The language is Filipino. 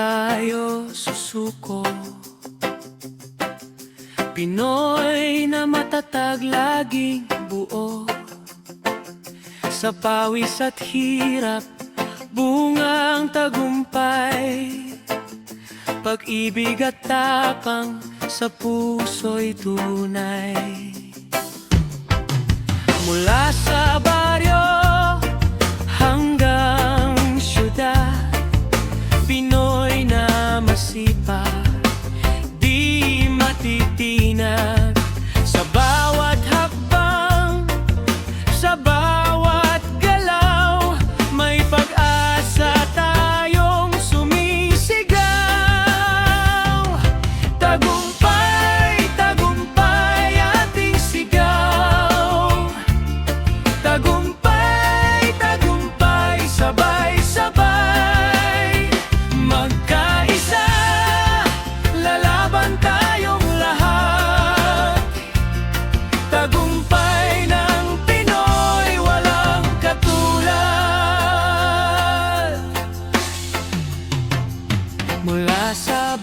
tayo susuko. Pinoy na matatag, laging buo. Sa pawis at hirap, bungang tagumpay. Pag-ibig at tapang sa puso'y tunay. Mula sa baryo hanggang syudad, Pinoy na masipag, di matitinag. Sa bawat hakbang, sa bawat galaw, may pag-asa tayong sumisigaw. Tagumpay, tagumpay ating sigaw. Tagumpay, tagumpay, sabay-sabay. Magkaisa, lalaban tayong lahat. Tagumpay ng Pinoy, walang katulad. Mula sa